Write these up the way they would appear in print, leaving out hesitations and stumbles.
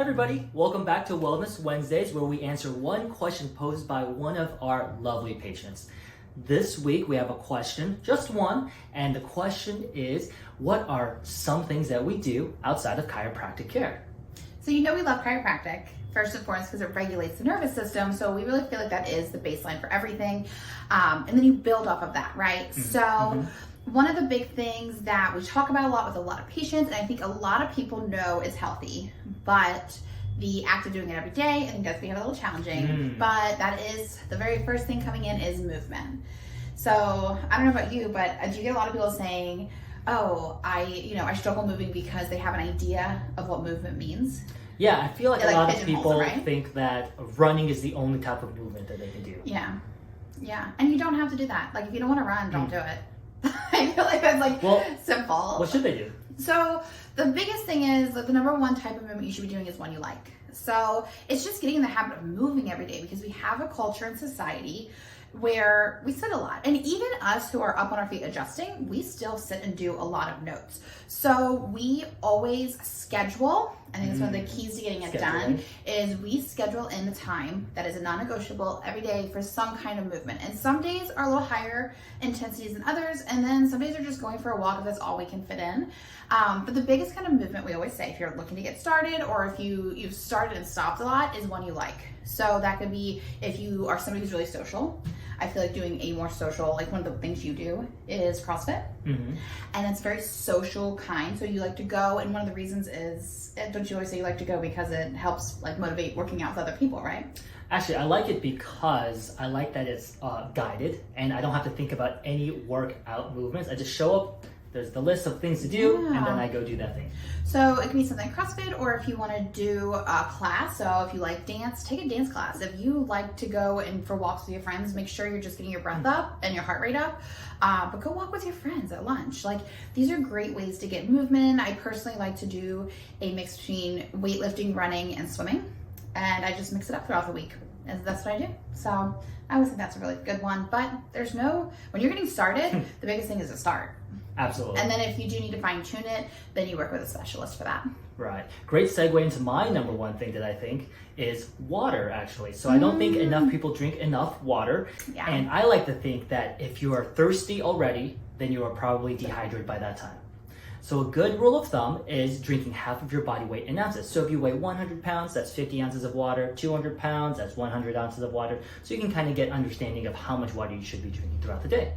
everybody, welcome back to Wellness Wednesdays, where we answer one question posed by one of our lovely patients. This week we have a question, just one, and the question is, what are some things that we do outside of chiropractic care? So you know we love chiropractic, first and foremost, because it regulates the nervous system, so we really feel like that is the baseline for everything, and then you build off of that, right? One of the big things that we talk about a lot with a lot of patients, and I think a lot of people know is healthy, but the act of doing it every day, I think does become a little challenging, but that is the very first thing coming in is movement. So I don't know about you, but do you get a lot of people saying, oh, I struggle moving because they have an idea of what movement means? Yeah, I feel like a lot of people right? think that running is the only type of movement that they can do. Yeah, and you don't have to do that. Like if you don't want to run, don't do it. I feel like that's simple. What should they do? So the biggest thing is that the number one type of movement you should be doing is one you like. So it's just getting in the habit of moving every day, because we have a culture in society where we sit a lot. And even us who are up on our feet adjusting, we still sit and do a lot of notes. So we always schedule. I think that's one of the keys to getting it done is we schedule in the time that is a non-negotiable every day for some kind of movement. And some days are a little higher intensities than others. And then some days are just going for a walk if that's all we can fit in. But the biggest kind of movement we always say, if you're looking to get started or if you've started and stopped a lot, is one you like. So that could be if you are somebody who's really social. I feel like doing a more social, like one of the things you do is CrossFit. And it's very social kind. So you like to go, and one of the reasons is, don't you always say you like to go because it helps like motivate working out with other people, right? Actually, I like it because I like that it's guided and I don't have to think about any workout movements. I just show up, there's the list of things to do, and then I go do that thing. So it can be something CrossFit, or if you want to do a class. So if you like dance, take a dance class. If you like to go and for walks with your friends, make sure you're just getting your breath up and your heart rate up. But go walk with your friends at lunch. Like, these are great ways to get movement. I personally like to do a mix between weightlifting, running, and swimming. And I just mix it up throughout the week. And that's what I do. So I always think that's a really good one. But when you're getting started, the biggest thing is to start. Absolutely. And then if you do need to fine tune it, then you work with a specialist for that. Right. Great segue into my number one thing that I think is water, actually. So I don't think enough people drink enough water. Yeah. And I like to think that if you are thirsty already, then you are probably dehydrated by that time. So a good rule of thumb is drinking half of your body weight in ounces. So if you weigh 100 pounds, that's 50 ounces of water. 200 pounds, that's 100 ounces of water. So you can kind of get understanding of how much water you should be drinking throughout the day.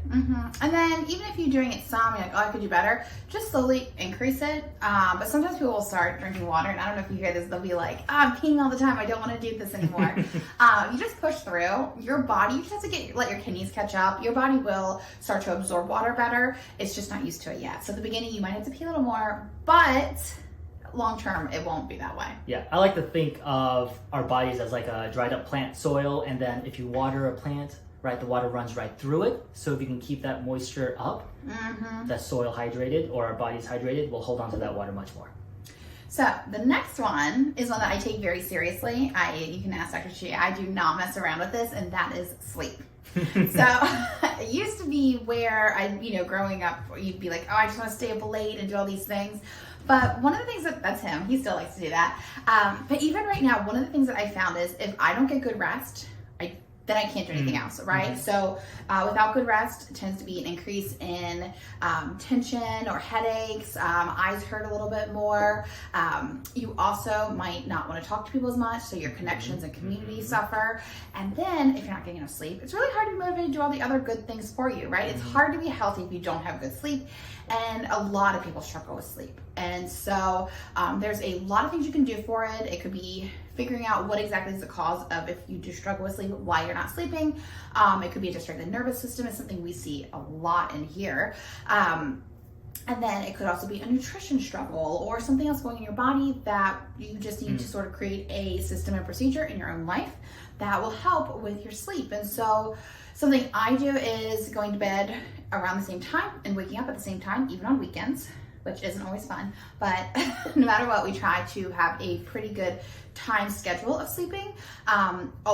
And then even if you're doing it some, you're like, oh, I could do better, just slowly increase it. But sometimes people will start drinking water, and I don't know if you hear this, they'll be like, oh, I'm peeing all the time, I don't want to do this anymore. You just push through. Your body, you just have to let your kidneys catch up. Your body will start to absorb water better. It's just not used to it yet. So at the beginning, you might have to pee a little more, but long term, it won't be that way. Yeah, I like to think of our bodies as like a dried up plant soil, and then if you water a plant, right, the water runs right through it. So if you can keep that moisture up, that soil hydrated, or our bodies hydrated, we'll hold on to that water much more. So the next one is one that I take very seriously. You can ask Dr. Chi, I do not mess around with this, and that is sleep. So it used to be where growing up, you'd be like, oh, I just want to stay up late and do all these things. But one of the things that's him, he still likes to do that. But even right now, one of the things that I found is if I don't get good rest, then I can't do anything else, right? So without good rest, it tends to be an increase in tension or headaches, eyes hurt a little bit more. You also might not want to talk to people as much, so your connections and community suffer. And then if you're not getting enough sleep, it's really hard to be motivated to do all the other good things for you, right? It's hard to be healthy if you don't have good sleep. And a lot of people struggle with sleep. And so there's a lot of things you can do for it. It could be figuring out what exactly is the cause of, if you do struggle with sleep, why you're not sleeping. It could be a dysregulated nervous system. It's something we see a lot in here. And then it could also be a nutrition struggle or something else going in your body that you just need to sort of create a system and procedure in your own life that will help with your sleep. And so something I do is going to bed around the same time and waking up at the same time, even on weekends, which isn't always fun, but no matter what, we try to have a pretty good time schedule of sleeping.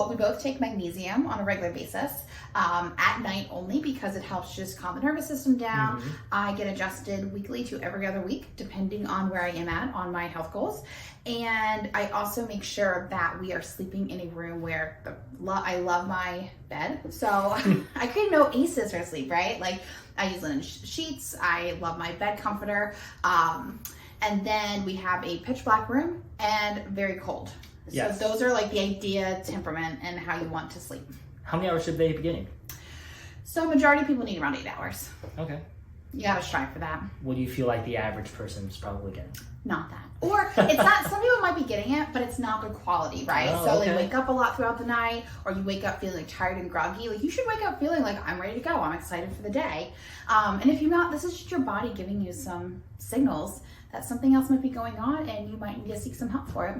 We both take magnesium on a regular basis, at night only, because it helps just calm the nervous system down. I get adjusted weekly to every other week, depending on where I am at on my health goals. And I also make sure that we are sleeping in a room where I love my bed. So I create no aces for sleep, right? Like I use linen sheets. I love my bed comforter. And then we have a pitch black room and very cold. Yes. So those are like the idea, temperament, and how you want to sleep. How many hours should they be getting? So majority of people need around 8 hours. Okay. You gotta strive for that. What do you feel like the average person is probably getting? Not that. Or it's not, some people might be getting it, but it's not good quality, right? Oh, so okay. they wake up a lot throughout the night, or you wake up feeling like tired and groggy. Like you should wake up feeling like I'm ready to go. I'm excited for the day. And if you're not, this is just your body giving you some signals that something else might be going on and you might need to seek some help for it.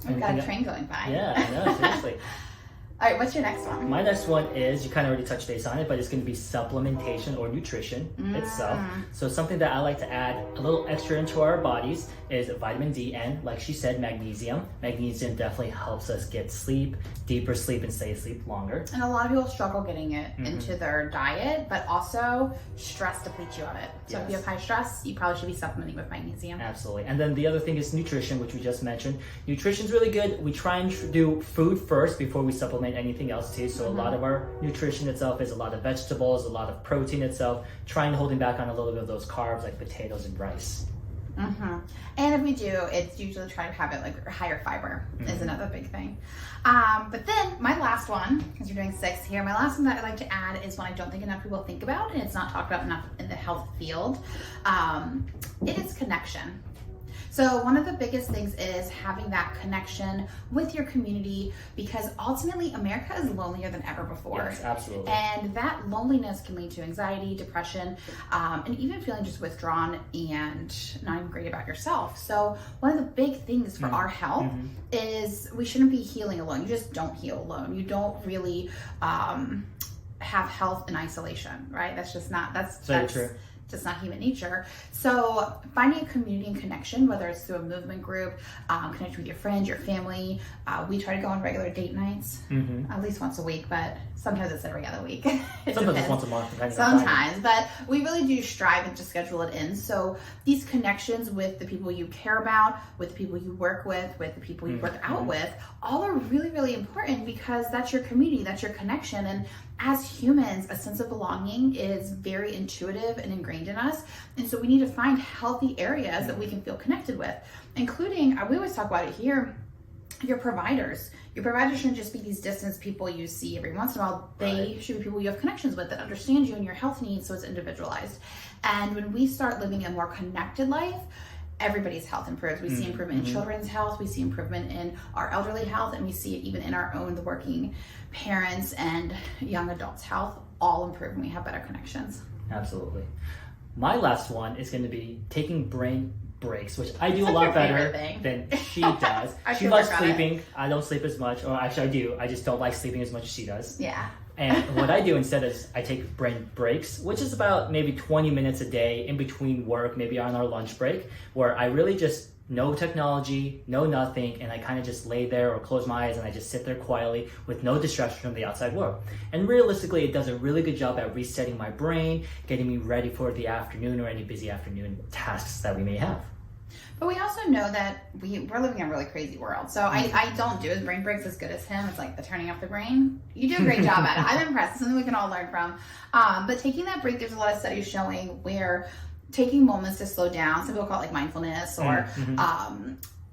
We've got a train going by. Yeah, I know, seriously. All right, what's your next one? My next one is, you kind of already touched base on it, but it's going to be supplementation or nutrition itself. So something that I like to add a little extra into our bodies is vitamin D and, like she said, magnesium. Magnesium definitely helps us get sleep, deeper sleep, and stay asleep longer. And a lot of people struggle getting it into their diet, but also stress depletes you of it. So if you have high stress, you probably should be supplementing with magnesium. Absolutely. And then the other thing is nutrition, which we just mentioned. Nutrition's really good. We try and do food first before we supplement anything else too. So a lot of our nutrition itself is a lot of vegetables, a lot of protein itself, trying to holding back on a little bit of those carbs like potatoes and rice. And if we do, it's usually try to have it like higher fiber is another big thing. But then my last one, because you're doing 6 here, my last one that I'd like to add is one I don't think enough people think about, and it's not talked about enough in the health field. It is connection. So one of the biggest things is having that connection with your community, because ultimately America is lonelier than ever before. Yes, absolutely. And that loneliness can lead to anxiety, depression, and even feeling just withdrawn and not even great about yourself. So one of the big things for our health is we shouldn't be healing alone. You just don't heal alone. You don't really have health in isolation, right? That's just not, that's true. Just not human nature. So finding a community and connection, whether it's through a movement group, connecting with your friends, your family. We try to go on regular date nights, at least once a week, but sometimes it's every other week. Sometimes it's once a month. Sometimes, but we really do strive to schedule it in. So these connections with the people you care about, with the people you work with the people you work out with, all are really, really important, because that's your community, that's your connection. And as humans, a sense of belonging is very intuitive and ingrained in us. And so we need to find healthy areas that we can feel connected with, including, we always talk about it here, your providers. Your providers shouldn't just be these distance people you see every once in a while. They should be people you have connections with that understand you and your health needs, so it's individualized. And when we start living a more connected life, everybody's health improves. We see improvement in children's health, we see improvement in our elderly health, and we see it even in our own, the working parents and young adults' health, all improve when we have better connections. Absolutely. My last one is going to be taking brain breaks, which I do It's a like lot your better favorite thing. than she does. She should loves work on it. sleeping. I don't sleep as much, or actually I do. I just don't like sleeping as much as she does. Yeah. And what I do instead is I take brain breaks, which is about maybe 20 minutes a day in between work, maybe on our lunch break, where I really just no technology, no nothing, and I kind of just lay there or close my eyes and I just sit there quietly with no distraction from the outside world. And realistically, it does a really good job at resetting my brain, getting me ready for the afternoon or any busy afternoon tasks that we may have. But we also know that we're living in a really crazy world. So I don't do his brain breaks as good as him. It's like the turning off the brain. You do a great job at it. I'm impressed. It's something we can all learn from. But taking that break, there's a lot of studies showing where taking moments to slow down, some people call it like mindfulness or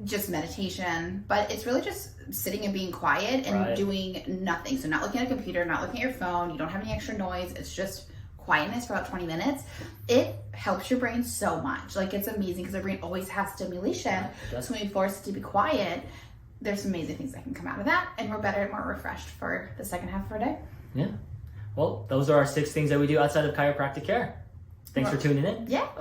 just meditation, but it's really just sitting and being quiet and doing nothing. So not looking at a computer, not looking at your phone, you don't have any extra noise. It's just quietness for about 20 minutes. It helps your brain so much. Like, it's amazing because our brain always has stimulation. So when we force it to be quiet, there's some amazing things that can come out of that, and we're better and more refreshed for the second half of our day. Yeah. Well, those are our 6 things that we do outside of chiropractic care. Thanks for tuning in. Yeah.